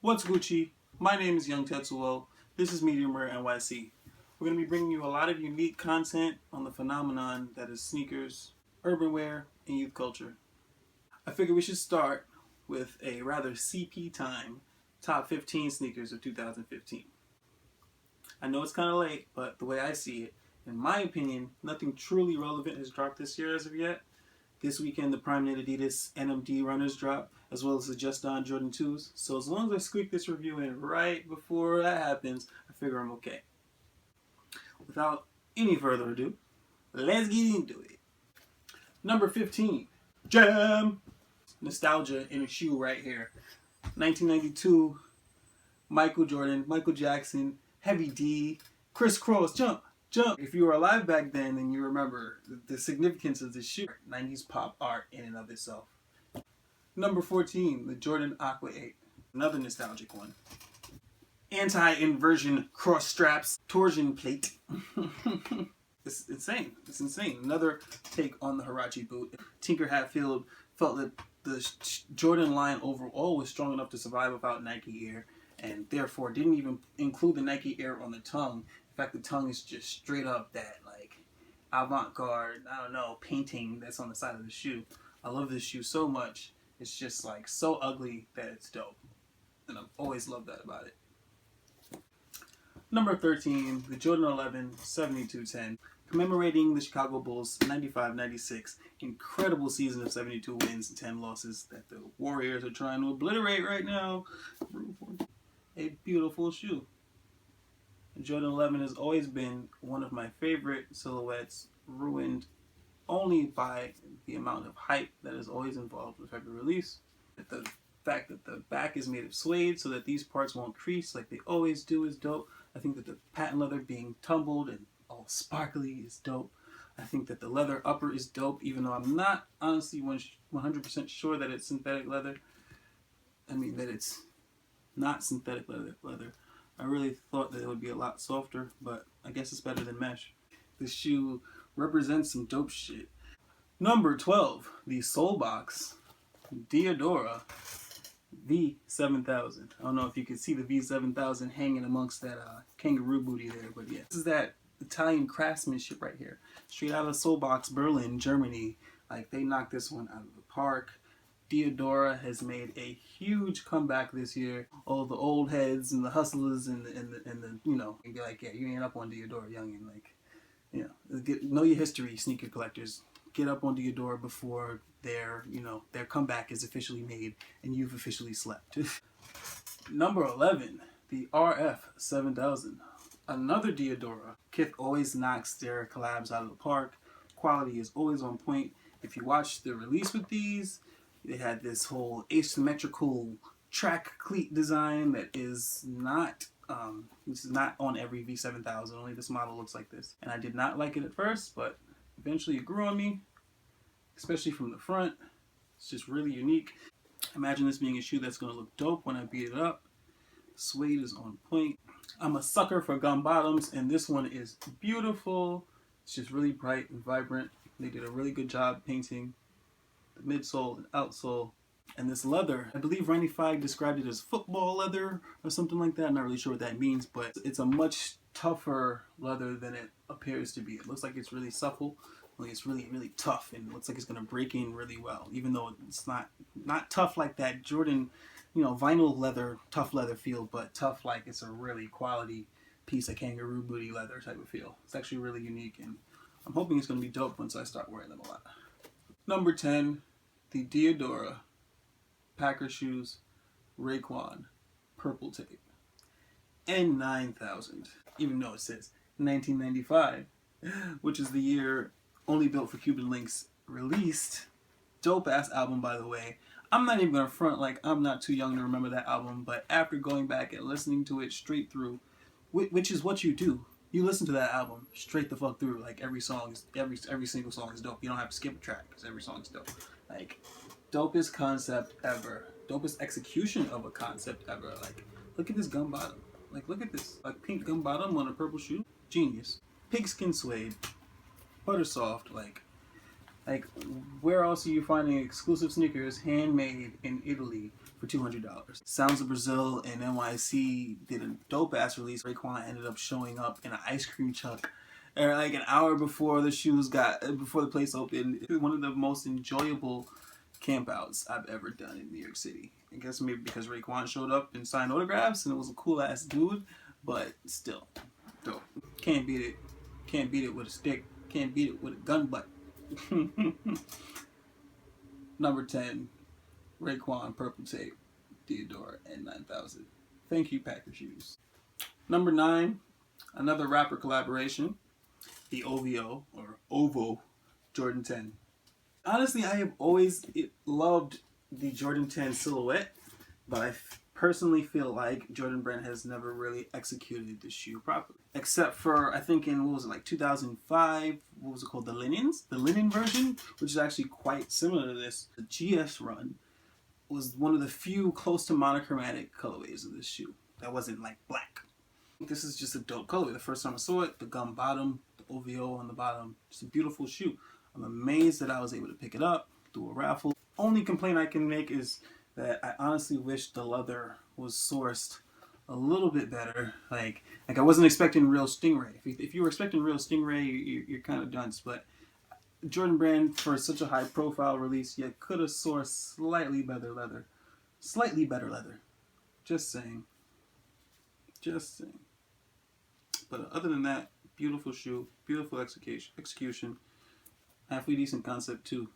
What's Gucci? My name is Young Tetsuo. This is Medium Rare NYC. We're going to be bringing you a lot of unique content on the phenomenon that is sneakers, urban wear, and youth culture. I figure we should start with a rather CP time top 15 sneakers of 2015. I know it's kind of late, but the way I see it, in my opinion, nothing truly relevant has dropped this year as of yet. This weekend, the Prime Knit Adidas NMD runners drop, as well as the Just Don Jordan 2s. So as long as I squeak this review in right before that happens, I figure I'm okay. Without any further ado, let's get into it. Number 15, Jam! Nostalgia in a shoe right here. 1992, Michael Jordan, Michael Jackson, Heavy D, crisscross, jump. If you were alive back then, then you remember the significance of this shoe. 90s pop art in and of itself. Number 14, the Jordan Aqua 8. Another nostalgic one. Anti-inversion cross straps, torsion plate. It's insane. It's insane. Another take on the Huarache boot. Tinker Hatfield felt that the Jordan line overall was strong enough to survive without Nike Air, and therefore didn't even include the Nike Air on the tongue. In fact, the tongue is just straight up that like avant-garde, I don't know, painting that's on the side of the shoe. I love this shoe so much. It's just like so ugly that it's dope. And I've always loved that about it. Number 13, the Jordan 11 7210. Commemorating the Chicago Bulls 95-96 incredible season of 72 wins and 10 losses that the Warriors are trying to obliterate right now. A beautiful shoe. Jordan 11 has always been one of my favorite silhouettes, ruined only by the amount of hype that is always involved with every release. The fact that the back is made of suede so that these parts won't crease like they always do is dope. I think that the patent leather being tumbled and all sparkly is dope. I think that the leather upper is dope, even though I'm not honestly 100% sure that it's synthetic leather. I mean, that it's not synthetic leather. I really thought that it would be a lot softer, but I guess it's better than mesh. This shoe represents some dope shit. Number 12, the Soulbox Diadora V7000. I don't know if you can see the V7000 hanging amongst that kangaroo booty there, but yeah. This is that Italian craftsmanship right here. Straight out of Soulbox, Berlin, Germany. Like, they knocked this one out of the park. Diadora has made a huge comeback this year. All the old heads and the hustlers and the you know, and be like, yeah, you ain't up on Diadora, youngin'. Like, you know, know your history, sneaker collectors. Get up on Diadora before their comeback is officially made and you've officially slept. Number 11, the RF 7000. Another Diadora. Kith always knocks their collabs out of the park. Quality is always on point. If you watch the release with these, they had this whole asymmetrical track cleat design that is not this is not on every V7000. Only this model looks like this. And I did not like it at first, but eventually it grew on me, especially from the front. It's just really unique. Imagine this being a shoe that's going to look dope when I beat it up. Suede is on point. I'm a sucker for gum bottoms, and this one is beautiful. It's just really bright and vibrant. They did a really good job painting the midsole and outsole. And this leather, I believe Randy Feig described it as football leather or something like that. I'm not really sure what that means, but it's a much tougher leather than it appears to be. It looks like it's really supple, only it's really, really tough, and it looks like it's going to break in really well, even though it's not tough like that Jordan, vinyl leather, tough leather feel, but tough like it's a really quality piece of kangaroo booty leather type of feel. It's actually really unique, and I'm hoping it's going to be dope once I start wearing them a lot. Number 10, the Diadora Packer Shoes Raekwon Purple Tape N9000, even though it says 1995, which is the year Only Built for Cuban Links released. Dope ass album, by the way. I'm not even gonna front like I'm not too young to remember that album, but after going back and listening to it straight through, which is what you do, you listen to that album straight the fuck through. Like every single song is dope. You don't have to skip a track because every song is dope. Like, dopest concept ever. Dopest execution of a concept ever. Like, look at this gum bottom. Like, look at this. Like, pink gum bottom on a purple shoe. Genius. Pigskin suede. Butter soft. Like, where else are you finding exclusive sneakers handmade in Italy for $200. Sounds of Brazil and NYC did a dope ass release. Raekwon ended up showing up in an ice cream truck like an hour before before the place opened. One of the most enjoyable campouts I've ever done in New York City. I guess maybe because Raekwon showed up and signed autographs and it was a cool ass dude, but still, dope. Can't beat it. Can't beat it with a stick. Can't beat it with a gun butt. Number 10, Raekwon Purple Tape, Theodore, and 9000. Thank you, Packer Shoes. Number 9, another rapper collaboration, the OVO, or OVO, Jordan 10. Honestly, I have always loved the Jordan 10 silhouette, but I personally feel like Jordan Brand has never really executed the shoe properly. Except for, I think in, 2005, what was it called? The linen version, which is actually quite similar to this. The GS run was one of the few close to monochromatic colorways of this shoe that wasn't like black. This is just a dope colorway. The first time I saw it, the gum bottom, the OVO on the bottom, just a beautiful shoe. I'm amazed that I was able to pick it up through a raffle. Only complaint I can make is that I honestly wish the leather was sourced a little bit better. Like I wasn't expecting real Stingray. If you were expecting real Stingray, you're kind of dunce. But Jordan Brand, for such a high profile release, you could have sourced slightly better leather. Slightly better leather. Just saying. Just saying. But other than that, beautiful shoe, beautiful execution. Halfway decent concept too.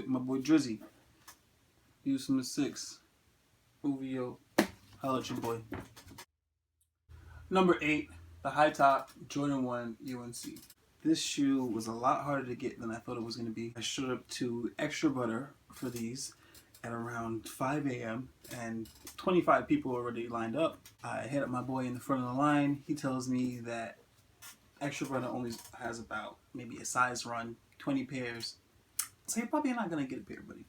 My boy Drizzy. Use from the 6. OVO. Holla at your boy. Number 8, the high top Jordan 1 UNC. This shoe was a lot harder to get than I thought it was going to be. I showed up to Extra Butter for these at around 5 a.m. and 25 people already lined up. I hit up my boy in the front of the line. He tells me that Extra Butter only has about maybe a size run, 20 pairs. So you're probably not going to get a pair, buddy.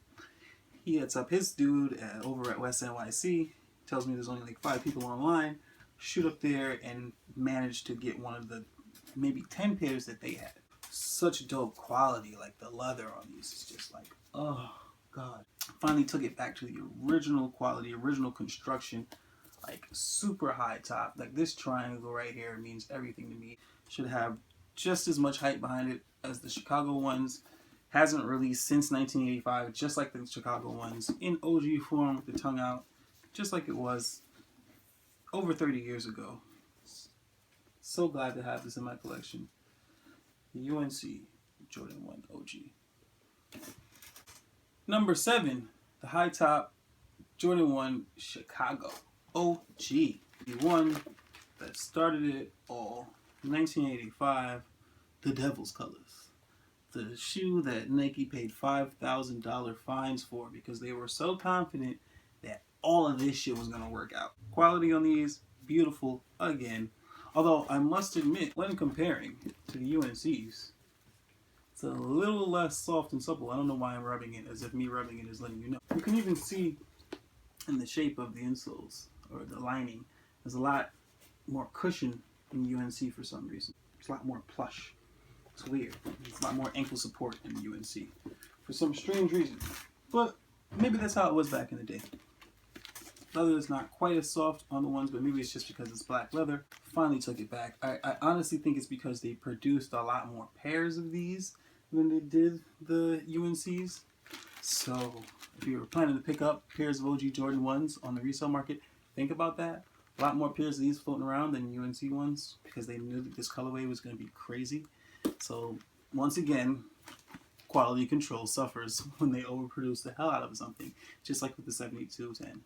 He hits up his dude over at West NYC. Tells me there's only like 5 people online. Shoot up there and manage to get one of the maybe 10 pairs that they had. Such dope quality, like the leather on these is just like, oh god. Finally took it back to the original quality, original construction, like super high top. Like this triangle right here means everything to me. Should have just as much height behind it as the Chicago ones. Hasn't released since 1985, just like the Chicago ones, in OG form with the tongue out, just like it was over 30 years ago. So glad to have this in my collection. The UNC Jordan 1 OG. Number 7, the high top Jordan 1 Chicago OG. The one that started it all, 1985, the Devil's Colors. The shoe that Nike paid $5,000 fines for because they were so confident that all of this shit was going to work out. Quality on these, beautiful again. Although I must admit, when comparing to the UNCs, it's a little less soft and supple. I don't know why I'm rubbing it, as if me rubbing it is letting you know. You can even see in the shape of the insoles, or the lining, there's a lot more cushion in UNC for some reason. It's a lot more plush. It's weird. It's a lot more ankle support in the UNC for some strange reason. But maybe that's how it was back in the day. Leather is not quite as soft on the ones, but maybe it's just because it's black leather. Finally took it back. I honestly think it's because they produced a lot more pairs of these than they did the UNCs. So if you were planning to pick up pairs of OG Jordan 1s on the resale market, think about that. A lot more pairs of these floating around than UNC ones because they knew that this colorway was going to be crazy. So once again, quality control suffers when they overproduce the hell out of something, just like with the 7210.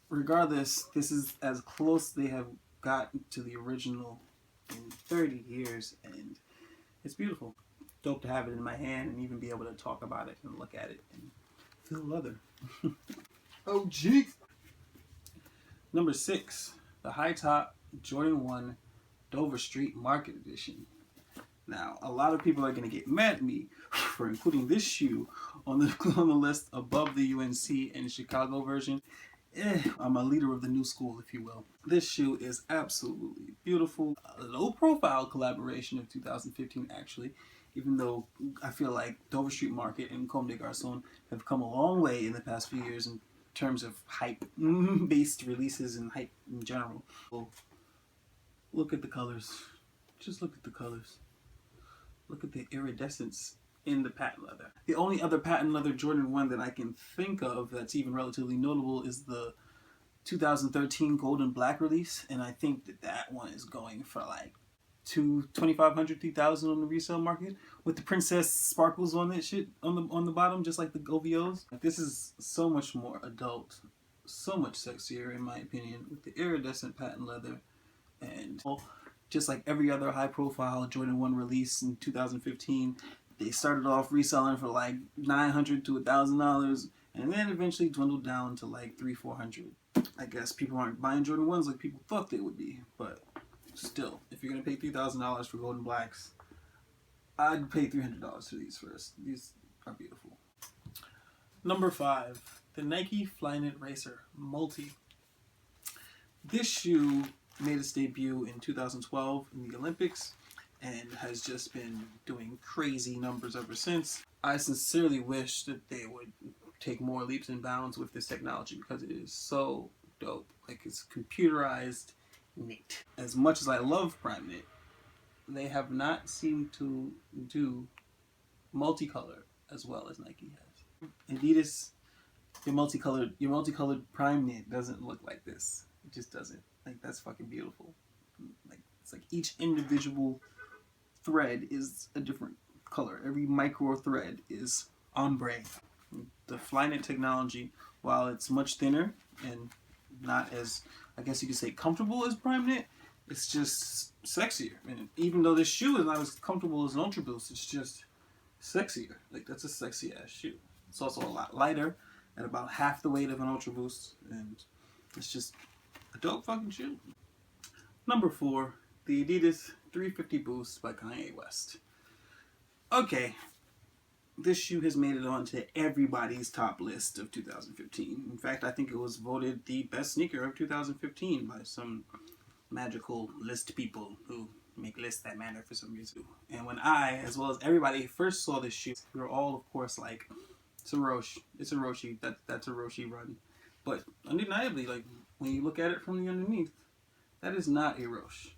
Regardless, this is as close they have gotten to the original in 30 years, and it's beautiful. Dope to have it in my hand and even be able to talk about it and look at it and feel leather. Oh, gee. Number 6, the high top Jordan 1 Dover Street Market Edition. Now, a lot of people are going to get mad at me for including this shoe on the list above the UNC and Chicago version. I'm a leader of the new school, if you will. This shoe is absolutely beautiful. A low-profile collaboration of 2015, actually, even though I feel like Dover Street Market and Comme des Garçons have come a long way in the past few years and terms of hype based releases and hype in general. Well, look at the colors. Just look at the colors. Look at the iridescence in the patent leather. The only other patent leather Jordan 1 that I can think of that's even relatively notable is the 2013 gold and black release, and I think that one is going for like $2,500, $3,000 on the resale market with the princess sparkles on that shit on the bottom, just like the OVOs. This is so much more adult, so much sexier in my opinion, with the iridescent patent leather, and just like every other high profile Jordan 1 release in 2015, they started off reselling for like $900 to $1,000, and then eventually dwindled down to like $300-400. I guess people aren't buying Jordan 1s like people thought they would be, but still, if you're gonna pay $3,000 for golden blacks, I'd pay $300 for these first. These are beautiful. Number 5, the Nike Flyknit Racer Multi. This shoe made its debut in 2012 in the Olympics and has just been doing crazy numbers ever since. I sincerely wish that they would take more leaps and bounds with this technology because it is so dope. Like, it's computerized knit. As much as I love Prime Knit, they have not seemed to do multicolor as well as Nike has. Adidas, your multicolored Prime Knit doesn't look like this. It just doesn't. Like, that's fucking beautiful. Like, it's like each individual thread is a different color. Every micro thread is ombre. The Flyknit technology, while it's much thinner and not as, I guess you could say, comfortable as Prime Knit, it's just sexier. And even though this shoe is not as comfortable as an Ultra Boost, it's just sexier. Like, that's a sexy ass shoe. It's also a lot lighter at about half the weight of an Ultra Boost, and it's just a dope fucking shoe. Number 4, the Adidas 350 Boost by Kanye West. Okay, this shoe has made it onto everybody's top list of 2015. In fact, I think it was voted the best sneaker of 2015 by some magical list people who make lists that matter for some reason. And when I, as well as everybody, first saw this shoe, we were all, of course, like, it's a Roshi, that's a Roshi run. But undeniably, like, when you look at it from the underneath, that is not a Roche.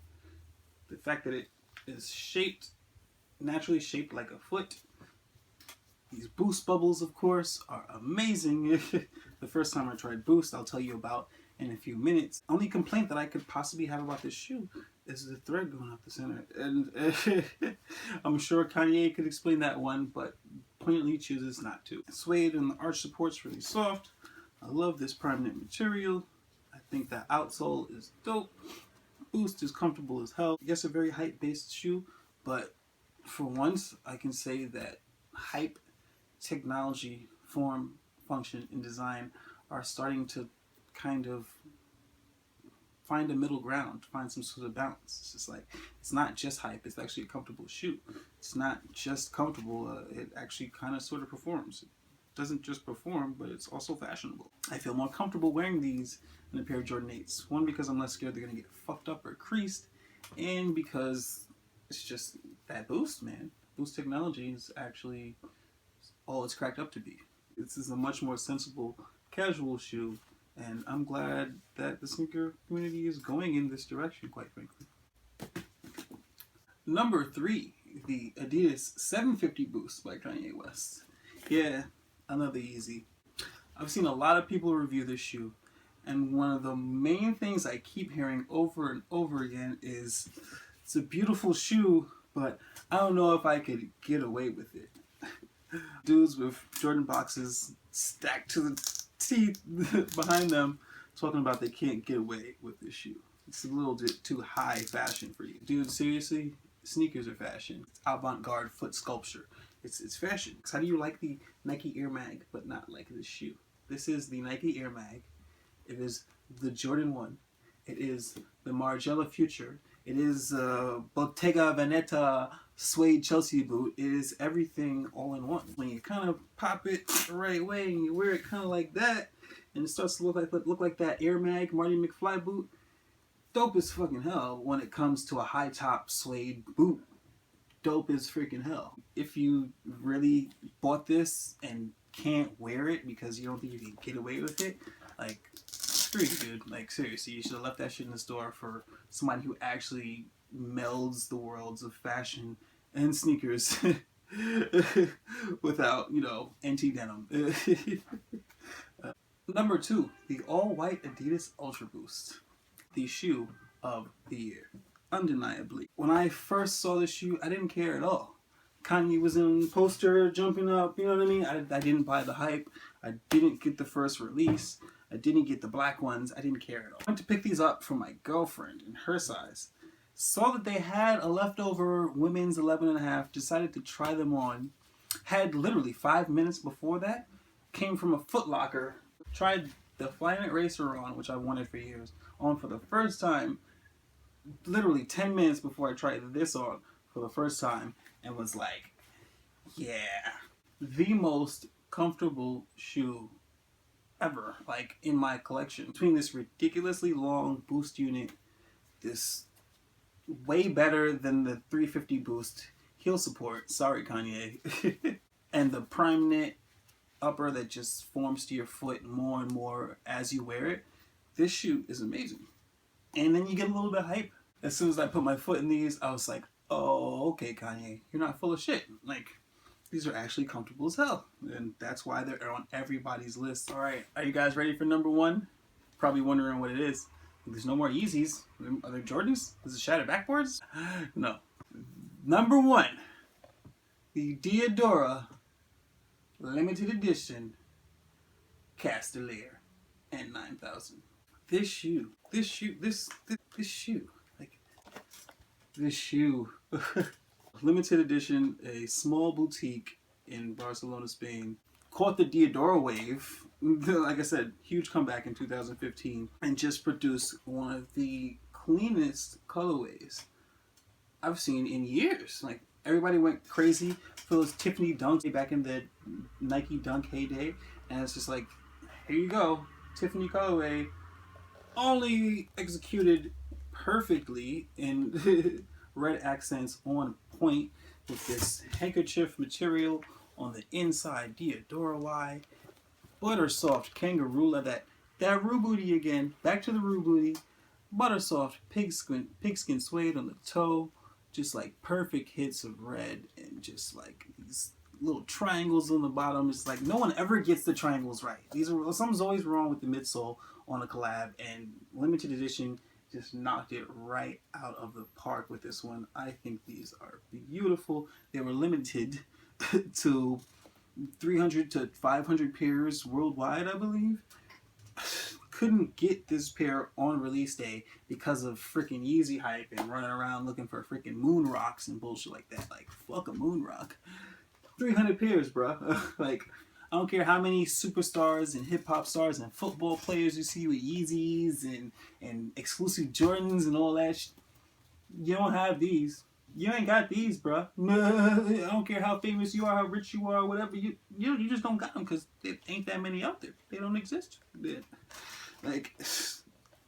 The fact that it is shaped, naturally shaped like a foot. These boost bubbles, of course, are amazing. The first time I tried Boost, I'll tell you about in a few minutes. Only complaint that I could possibly have about this shoe is the thread going up the center. And I'm sure Kanye could explain that one, but pointedly chooses not to. The suede and the arch support's really soft. I love this Prime Knit material. I think that outsole is dope. Boost is comfortable as hell. I guess a very hype-based shoe, but for once, I can say that hype, technology, form, function, and design are starting to kind of find a middle ground, find some sort of balance. It's just like, it's not just hype, it's actually a comfortable shoe. It's not just comfortable, it actually kind of sort of performs. It doesn't just perform, but it's also fashionable. I feel more comfortable wearing these than a pair of Jordan 8s. One, because I'm less scared they're gonna get fucked up or creased, and because it's just that Boost, man. Boost technology is actually all it's cracked up to be. This is a much more sensible, casual shoe, and I'm glad that the sneaker community is going in this direction, quite frankly. Number 3, the Adidas 750 Boost by Kanye West. Yeah, another Yeezy. I've seen a lot of people review this shoe, and one of the main things I keep hearing over and over again is, it's a beautiful shoe, but I don't know if I could get away with it. Dudes with Jordan boxes stacked to the teeth behind them talking about they can't get away with this shoe. It's a little bit too high fashion for you. Dude, seriously, sneakers are fashion. It's avant-garde foot sculpture. It's fashion. How do you like the Nike Air Mag but not like this shoe? This is the Nike Air Mag. It is the Jordan 1. It is the Margiela Future. It is Bottega Veneta suede Chelsea boot. It is everything all in one. When you kind of pop it the right way and you wear it kind of like that, and it starts to look like that Air Mag Marty McFly boot, dope as fucking hell when it comes to a high top suede boot. Dope as freaking hell. If you really bought this and can't wear it because you don't think you can get away with it, like, screw you, dude. Like, seriously, you should have left that shit in the store for somebody who actually melds the worlds of fashion and sneakers without, you know, anti-denim. Number 2, the all-white Adidas Ultra Boost. The shoe of the year. Undeniably. When I first saw this shoe, I didn't care at all. Kanye was in the poster, jumping up, you know what I mean? I didn't buy the hype. I didn't get the first release. I didn't get the black ones. I didn't care at all. I went to pick these up for my girlfriend in her size. Saw that they had a leftover women's 11.5, decided to try them on. Had literally 5 minutes before that. Came from a Foot Locker. Tried the Flyknit Racer on, which I wanted for years, on for the first time. Literally 10 minutes before I tried this on for the first time, and was like, yeah, the most comfortable shoe ever, like, in my collection. Between this ridiculously long boost unit, this way better than the 350 boost heel support, sorry Kanye, and the prime knit upper that just forms to your foot more and more as you wear it, this shoe is amazing. And then you get a little bit of hype. As soon as I put my foot in these, I was like, oh, okay, Kanye, you're not full of shit. Like, these are actually comfortable as hell. And that's why they're on everybody's list. All right, are you guys ready for number 1? Probably wondering what it is. There's no more Yeezys. Are there Jordans? Is it shattered backboards? No. Number 1, the Diadora limited edition Castellier N9000. This shoe, limited edition, a small boutique in Barcelona, Spain, caught the Diadora wave. Like I said, huge comeback in 2015, and just produced one of the cleanest colorways I've seen in years. Like, everybody went crazy for those Tiffany dunks back in the Nike Dunk heyday, and it's just like, here you go, Tiffany colorway, only executed perfectly in red accents on point with this handkerchief material on the inside, Diadora Y, butter soft kangaroo leather, that Roo booty again, back to the Roo booty, butter soft pigskin suede on the toe, just like perfect hits of red and just like these little triangles on the bottom. It's like no one ever gets the triangles right. Something's always wrong with the midsole on a collab, and limited edition just knocked it right out of the park with this one. I think these are beautiful. They were limited to 300 to 500 pairs worldwide, I believe. Couldn't get this pair on release day because of freaking Yeezy hype and running around looking for freaking moon rocks and bullshit like that. Like, fuck a moon rock. 300 pairs, bro. Like, I don't care how many superstars and hip-hop stars and football players you see with Yeezys and exclusive Jordans and all that you don't have these. You ain't got these, bro. I don't care how famous you are, how rich you are, whatever. You just don't got them because there ain't that many out there. They don't exist. Like,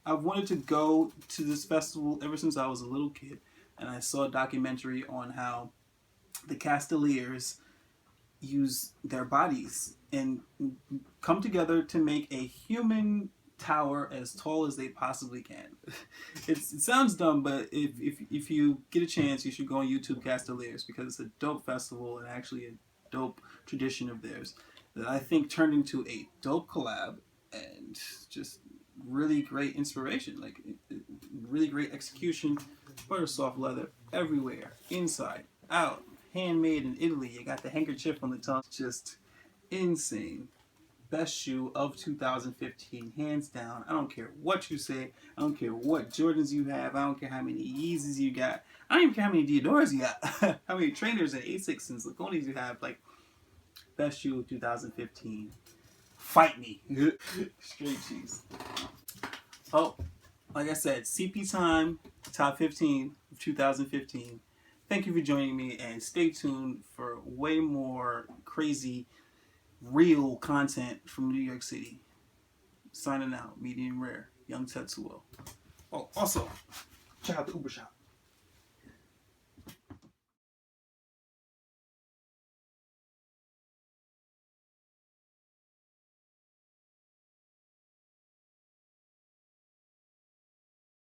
I've wanted to go to this festival ever since I was a little kid, and I saw a documentary on how the Castelliers use their bodies and come together to make a human tower as tall as they possibly can. It sounds dumb, but if you get a chance, you should go on YouTube Castelliers, because it's a dope festival and actually a dope tradition of theirs that I think turned into a dope collab and just really great inspiration. Like, really great execution, butter soft leather everywhere, inside, out, handmade in Italy. You got the handkerchief on the tongue. Just insane. Best shoe of 2015, hands down. I don't care what you say. I don't care what Jordans you have. I don't care how many Yeezys you got. I don't even care how many Diadoras you got. How many trainers and Asics and Laconis you have. Like, best shoe of 2015. Fight me. Straight cheese. Oh, like I said, CP time, top 15 of 2015. Thank you for joining me, and stay tuned for way more crazy, real content from New York City. Signing out, medium rare, Young Tetsuo. Oh, also, check out the Uber shop.